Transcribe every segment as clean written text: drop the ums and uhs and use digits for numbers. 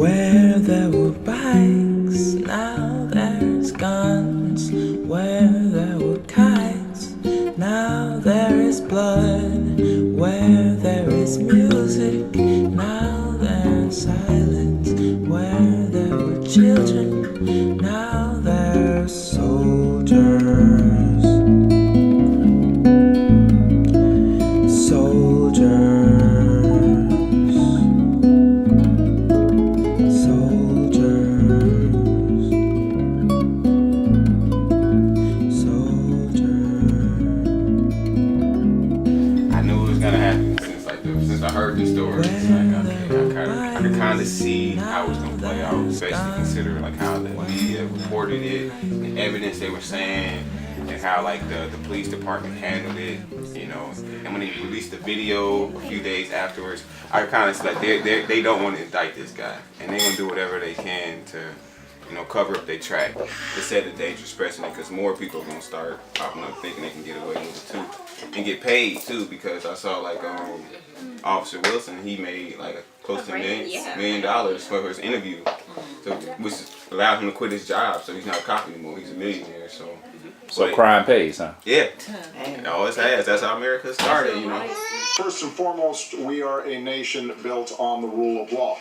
Where there were bikes, now there's guns. Where there were kites, now there is blood. Where there is music, now there's silence. Where there were children, now there's soldiers. Since I heard the story, it's like, okay, I could kind of see how it was gonna play out, especially considering like how the media reported it, the evidence they were saying, and how like the police department handled it, you know. And when they released the video a few days afterwards, I kind of like they don't want to indict this guy, and they're gonna do whatever they can to, you know, cover up their track. It set a dangerous precedent because more people are gonna start popping up thinking they can get away with it too, and get paid too. Because I saw like Officer Wilson, he made like close to $1 million for his interview, so which allowed him to quit his job. So he's not a cop anymore. He's a millionaire. So crime pays, huh? Yeah, it always has. That's how America started, you know. First and foremost, we are a nation built on the rule of law.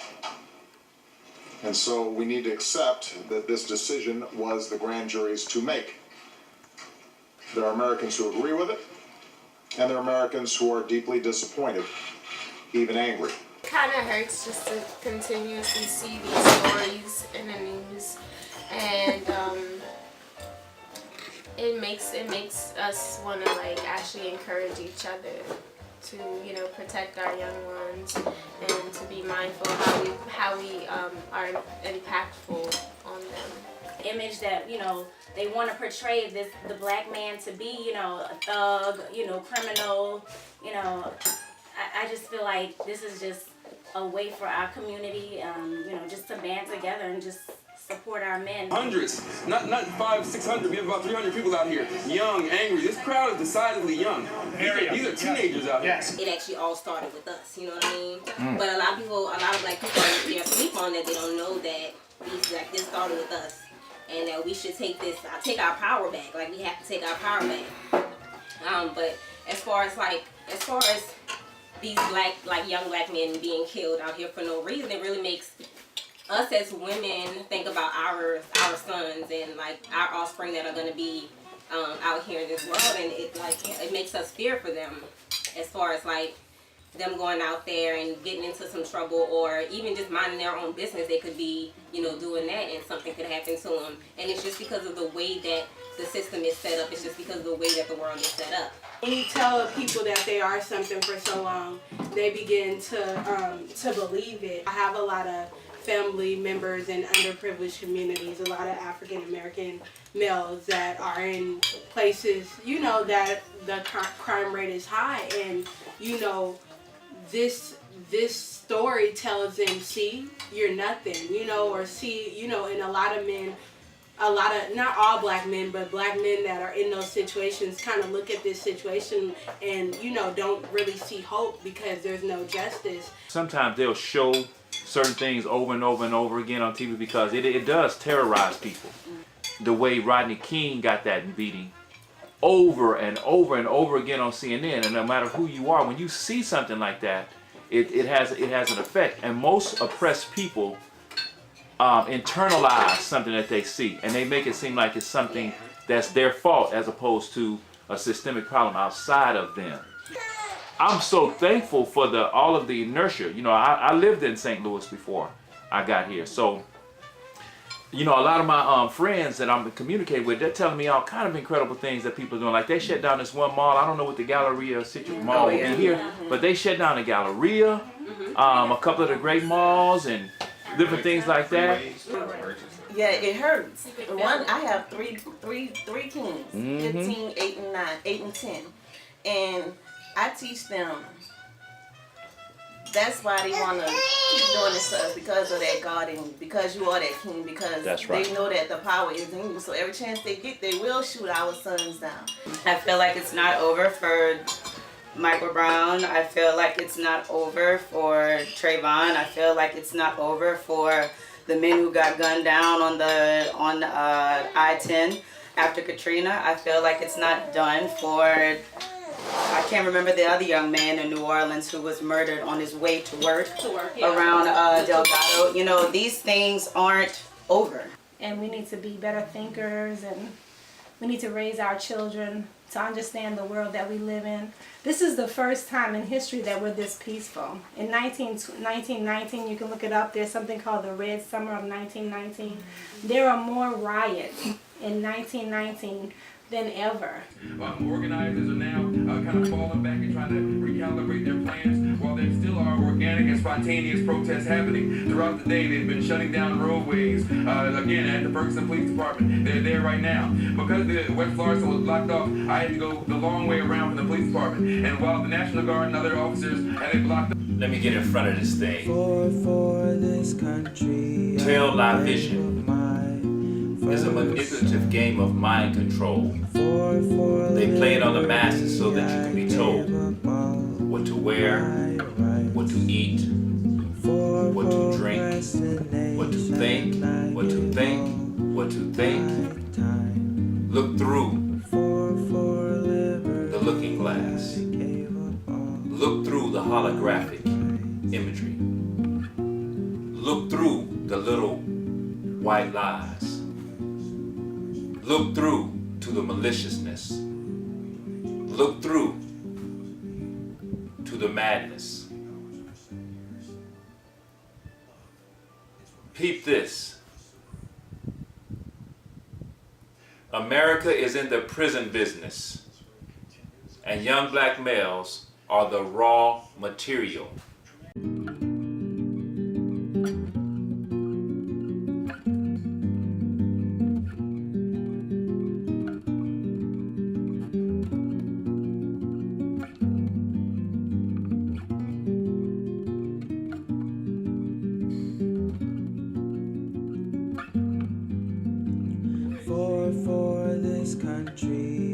And so we need to accept that this decision was the grand jury's to make. There are Americans who agree with it, and there are Americans who are deeply disappointed, even angry. It kind of hurts just to continuously see these stories in the news, and it makes us want to like actually encourage each other to, you know, protect our young ones and to be mindful how we are impactful on them. Image that, you know, they want to portray the black man to be, you know, a thug, you know, criminal, you know. I just feel like this is just a way for our community, you know, just to band together and just support our men. Hundreds, not 500, 600. We have about 300 people out here, young, angry. This crowd is decidedly young. These are teenagers out here. It actually all started with us, you know what I mean? But a lot of black people, they're asleep on that. They don't know that this started with us, and that we should take our power back. Like, we have to take our power back. But as far as these young black men being killed out here for no reason, it really makes us as women think about our sons and like our offspring that are going to be out here in this world, and it makes us fear for them, as far as like them going out there and getting into some trouble, or even just minding their own business. They could be, you know, doing that and something could happen to them, and it's just because of the way that the system is set up. It's just because of the way that the world is set up. When you tell people that they are something for so long, they begin to believe it. I have a lot of family members in underprivileged communities, a lot of African American males that are in places, you know, that the crime rate is high, and you know, this story tells them, see, you're nothing, you know, or see, you know, and a lot of men, not all black men, but black men that are in those situations kind of look at this situation and, you know, don't really see hope because there's no justice. Sometimes they'll show certain things over and over and over again on TV because it does terrorize people. The way Rodney King got that beating over and over and over again on CNN, and no matter who you are, when you see something like that, it has an effect. And most oppressed people internalize something that they see, and they make it seem like it's something that's their fault as opposed to a systemic problem outside of them. I'm so thankful for all of the inertia. You know, I lived in St. Louis before I got here, so you know, a lot of my friends that I'm communicating with, they're telling me all kind of incredible things that people are doing. Like they shut down this one mall. I don't know what the Galleria Mall will be here, but they shut down the Galleria. a couple of the great malls and different things like that. Yeah, it hurts. One, I have three kids, 15, 8 and 9, 8 and 10. And I teach them that's why they want to keep doing this to us, because of that God in you, because you are that king, because That's right. they know that the power is in you. So every chance they get, they will shoot our sons down. I feel like it's not over for Michael Brown. I feel like it's not over for Trayvon. I feel like it's not over for the men who got gunned down on I-10 after Katrina. I feel like it's not done for, I can't remember the other young man in New Orleans who was murdered on his way to work around Delgado. You know, these things aren't over. And we need to be better thinkers, and we need to raise our children to understand the world that we live in. This is the first time in history that we're this peaceful. In 1919, you can look it up, there's something called the Red Summer of 1919. There are more riots in 1919 than ever. Organizers are now kind of falling back and trying to recalibrate their plans, while there still are organic and spontaneous protests happening. Throughout the day, they've been shutting down roadways. Again, at the Ferguson Police Department, they're there right now. Because the West Florissant was blocked off, I had to go the long way around from the police department. And while the National Guard and other officers had it blocked up. Let me get in front of this thing. For this country, Tell thy vision is a manipulative game of mind control. They play it on the masses so that you can be told what to wear, what to eat, what to drink, what to think, what to think, what to think. Look through the looking glass. Look through the holographic imagery. Look through the little white lies. Look through to the maliciousness. Look through to the madness. Peep this. America is in the prison business, and young black males are the raw material. For this country